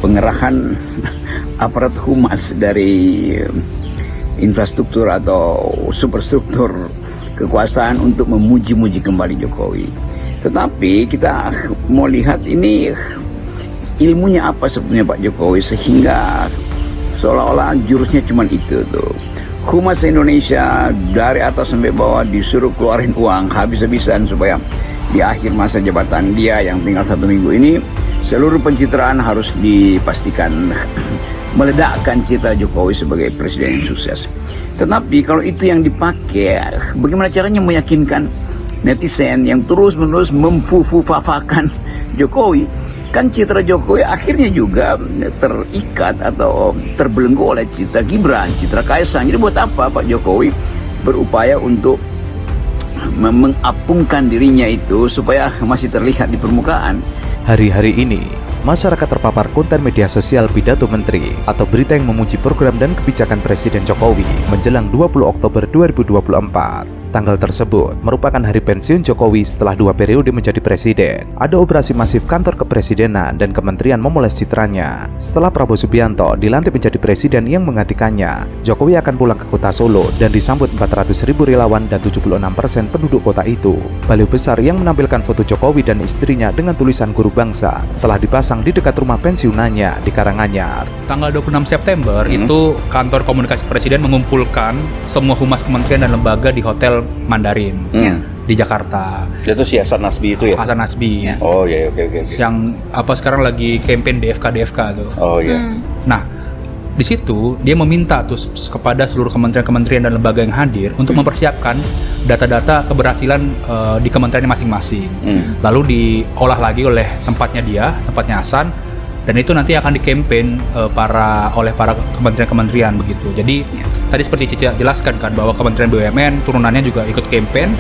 pengerahan aparat humas dari infrastruktur atau superstruktur kekuasaan untuk memuji-muji kembali Jokowi. Tetapi kita mau lihat ini ilmunya apa sebetulnya Pak Jokowi sehingga seolah-olah jurusnya cuma itu tuh. Humas Indonesia dari atas sampai bawah disuruh keluarin uang habis-habisan supaya di akhir masa jabatan dia yang tinggal 1 minggu ini seluruh pencitraan harus dipastikan meledakkan citra Jokowi sebagai presiden yang sukses. Tetapi kalau itu yang dipakai, bagaimana caranya meyakinkan netizen yang terus-menerus memfufafakan Jokowi? Kan citra Jokowi akhirnya juga terikat atau terbelenggu oleh citra Gibran, citra Kaisang. Jadi buat apa Pak Jokowi berupaya untuk mengapungkan dirinya itu supaya masih terlihat di permukaan? Hari-hari ini, masyarakat terpapar konten media sosial pidato menteri atau berita yang memuji program dan kebijakan Presiden Jokowi menjelang 20 Oktober 2024. Tanggal tersebut merupakan hari pensiun Jokowi setelah 2 periode menjadi presiden. Ada operasi masif kantor kepresidenan dan kementerian memoles citranya. Setelah Prabowo Subianto dilantik menjadi presiden yang menggantikannya, Jokowi akan pulang ke kota Solo dan disambut 400.000 relawan dan 76% penduduk kota itu. Baliho besar yang menampilkan foto Jokowi dan istrinya dengan tulisan Guru Bangsa telah dipasang di dekat rumah pensiunannya di Karanganyar. Tanggal 26 September itu kantor komunikasi presiden mengumpulkan semua humas kementerian dan lembaga di Hotel Mandarin di Jakarta. Itu si Hasan Nasbi itu ya? Hasan Nasbi. Oh iya, oke. Yang sekarang lagi campaign DFK tuh. Oh iya. Nah, di situ dia meminta tuh kepada seluruh kementerian dan lembaga yang hadir untuk mempersiapkan data-data keberhasilan di kementeriannya masing-masing. Lalu diolah lagi oleh tempatnya Hasan, dan itu nanti akan di-campaign oleh para kementerian-kementerian begitu. Jadi tadi seperti Cici jelaskan kan bahwa Kementerian BUMN turunannya juga ikut campaign.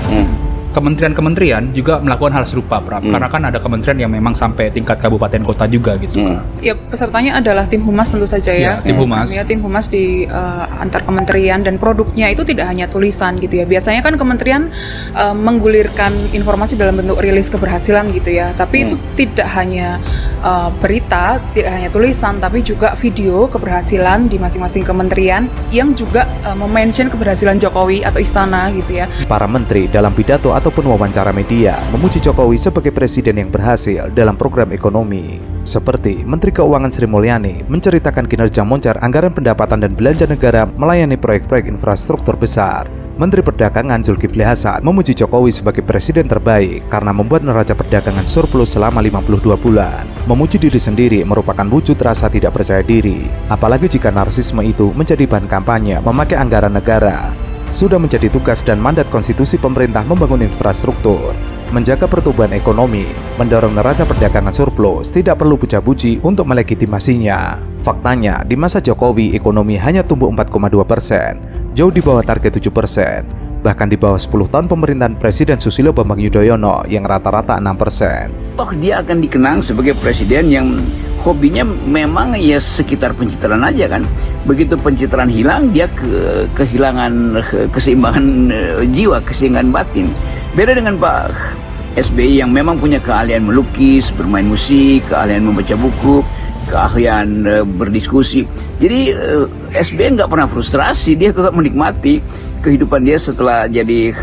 Kementerian-kementerian juga melakukan hal serupa, karena kan ada kementerian yang memang sampai tingkat kabupaten kota juga gitu. Ya, pesertanya adalah tim humas tentu saja ya. Tim humas. Ya, tim humas di antar kementerian, dan produknya itu tidak hanya tulisan gitu ya. Biasanya kan kementerian menggulirkan informasi dalam bentuk rilis keberhasilan gitu ya. Tapi itu tidak hanya berita, tidak hanya tulisan, tapi juga video keberhasilan di masing-masing kementerian yang juga memention keberhasilan Jokowi atau istana gitu ya. Para menteri dalam pidato ataupun wawancara media memuji Jokowi sebagai presiden yang berhasil dalam program ekonomi. Seperti Menteri Keuangan Sri Mulyani menceritakan kinerja moncar anggaran pendapatan dan belanja negara melayani proyek-proyek infrastruktur besar. Menteri Perdagangan Zulkifli Hasan memuji Jokowi sebagai presiden terbaik karena membuat neraca perdagangan surplus selama 52 bulan. Memuji diri sendiri merupakan wujud rasa tidak percaya diri, apalagi jika narsisme itu menjadi bahan kampanye memakai anggaran negara. Sudah menjadi tugas dan mandat konstitusi pemerintah membangun infrastruktur, menjaga pertumbuhan ekonomi, mendorong neraca perdagangan surplus, tidak perlu puja-puji untuk melegitimasinya. Faktanya, di masa Jokowi ekonomi hanya tumbuh 4,2%, jauh di bawah target 7%, bahkan di bawah 10 tahun pemerintahan Presiden Susilo Bambang Yudhoyono yang rata-rata 6%. Oh, dia akan dikenang sebagai presiden yang hobinya memang ya sekitar pencitraan aja kan. Begitu pencitraan hilang, dia kehilangan keseimbangan jiwa, keseimbangan batin. Beda dengan Pak SBY yang memang punya keahlian melukis, bermain musik, keahlian membaca buku, keahlian berdiskusi. Jadi SBY nggak pernah frustrasi, dia tetap menikmati kehidupan dia setelah jadi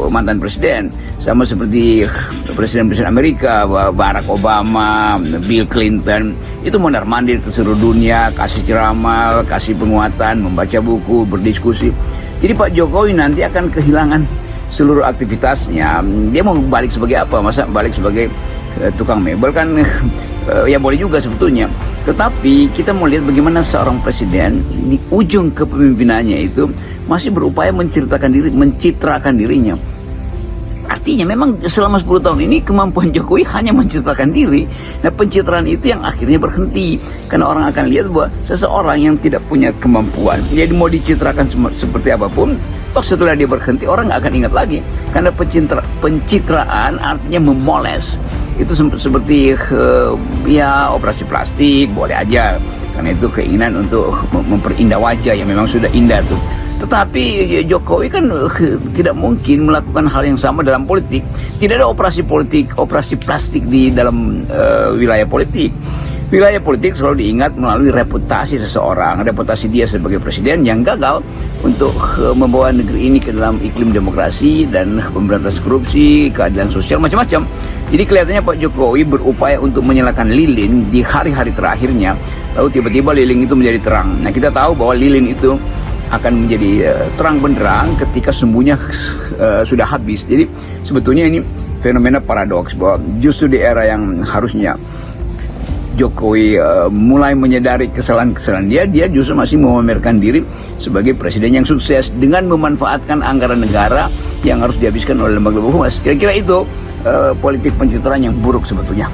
mantan presiden. Sama seperti presiden-presiden Amerika, Barack Obama, Bill Clinton, itu mondar-mandir ke seluruh dunia, kasih ceramah, kasih penguatan, membaca buku, berdiskusi. Jadi Pak Jokowi nanti akan kehilangan seluruh aktivitasnya. Dia mau balik sebagai apa? Masa balik sebagai tukang mebel kan? Ya boleh juga sebetulnya. Tetapi kita mau lihat bagaimana seorang presiden di ujung kepemimpinannya itu masih berupaya mencitrakan dirinya. Artinya memang selama 10 tahun ini kemampuan Jokowi hanya mencitrakan diri. Nah, pencitraan itu yang akhirnya berhenti. Karena orang akan lihat bahwa seseorang yang tidak punya kemampuan, jadi mau dicitrakan seperti apapun, toh setelah dia berhenti orang nggak akan ingat lagi. Karena pencitraan artinya memoles. Itu seperti ya operasi plastik boleh aja. Karena itu keinginan untuk memperindah wajah yang memang sudah indah tuh. Tetapi Jokowi kan tidak mungkin melakukan hal yang sama dalam politik. Tidak ada operasi plastik di dalam wilayah politik. Wilayah politik selalu diingat melalui reputasi seseorang, reputasi dia sebagai presiden yang gagal untuk membawa negeri ini ke dalam iklim demokrasi dan pemberantasan korupsi, keadilan sosial, macam-macam. Jadi kelihatannya Pak Jokowi berupaya untuk menyalakan lilin di hari-hari terakhirnya, lalu tiba-tiba lilin itu menjadi terang. Nah, kita tahu bahwa lilin itu akan menjadi terang benderang ketika sumbunya sudah habis. Jadi sebetulnya ini fenomena paradoks bahwa justru di era yang harusnya Jokowi mulai menyadari kesalahan-kesalahan dia justru masih memamerkan diri sebagai presiden yang sukses dengan memanfaatkan anggaran negara yang harus dihabiskan oleh lembaga humas. Kira-kira itu politik pencitraan yang buruk sebetulnya.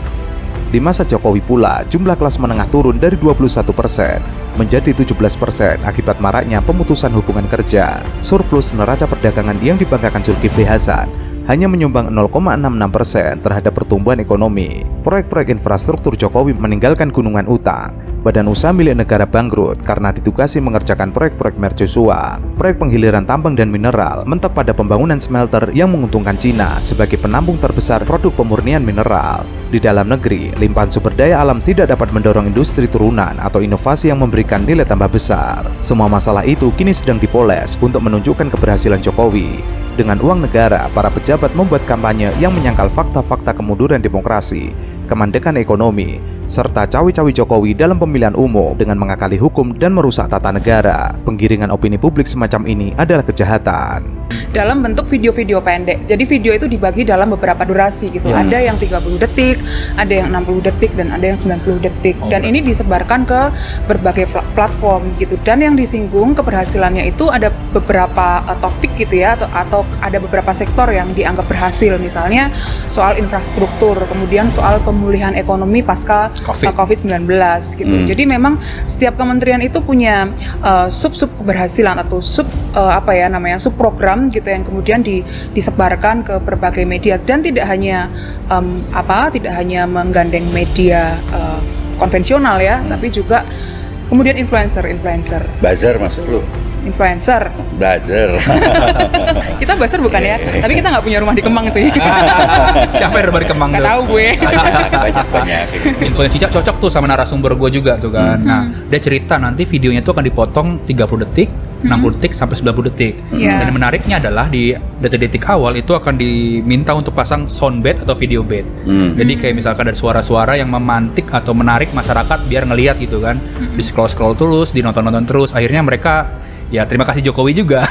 Di masa Jokowi pula, jumlah kelas menengah turun dari 21% menjadi 17% akibat maraknya pemutusan hubungan kerja. Surplus neraca perdagangan yang dibanggakan Zulkifli Hasan hanya menyumbang 0,66% terhadap pertumbuhan ekonomi. Proyek-proyek infrastruktur Jokowi meninggalkan gunungan utang. Badan usaha milik negara bangkrut karena ditugasi mengerjakan proyek-proyek mercusuar. Proyek penghiliran tambang dan mineral mentok pada pembangunan smelter yang menguntungkan Cina sebagai penampung terbesar produk pemurnian mineral. Di dalam negeri, limpahan sumber daya alam tidak dapat mendorong industri turunan atau inovasi yang memberikan nilai tambah besar. Semua masalah itu kini sedang dipoles untuk menunjukkan keberhasilan Jokowi. Dengan uang negara, para pejabat membuat kampanye yang menyangkal fakta-fakta kemunduran demokrasi, kemandekan ekonomi, serta cawi-cawi Jokowi dalam pemilihan umum dengan mengakali hukum dan merusak tata negara. Penggiringan opini publik semacam ini adalah kejahatan. Dalam bentuk video-video pendek. Jadi video itu dibagi dalam beberapa durasi gitu. Ada yang 30 detik, ada yang 60 detik, dan ada yang 90 detik. Dan ini disebarkan ke berbagai platform gitu. Dan yang disinggung keberhasilannya itu ada beberapa topik gitu ya, atau ada beberapa sektor yang dianggap berhasil. Misalnya soal infrastruktur, kemudian soal pemulihan ekonomi pasca COVID-19 gitu. Jadi memang setiap kementerian itu punya sub-sub keberhasilan atau sub program gitu yang kemudian disebarkan ke berbagai media, dan tidak hanya menggandeng media konvensional ya, tapi juga kemudian influencer. Buzzer maksud lu? Influencer. Buzzer. Kita buzzer bukan ya, tapi kita nggak punya rumah di Kemang sih. Siapa yang rumah di Kemang? Nggak tahu gue. Banyak. Infonya Cica cocok tuh sama narasumber gue juga tuh kan. Nah, dia cerita nanti videonya tuh akan dipotong 30 detik, 60 detik sampai 90 detik. Dan yang menariknya adalah di detik-detik awal itu akan diminta untuk pasang soundbite atau video bait. Jadi kayak misalkan ada suara-suara yang memantik atau menarik masyarakat biar ngelihat gitu kan. Di scroll terus, di nonton terus. Akhirnya mereka ya terima kasih Jokowi juga.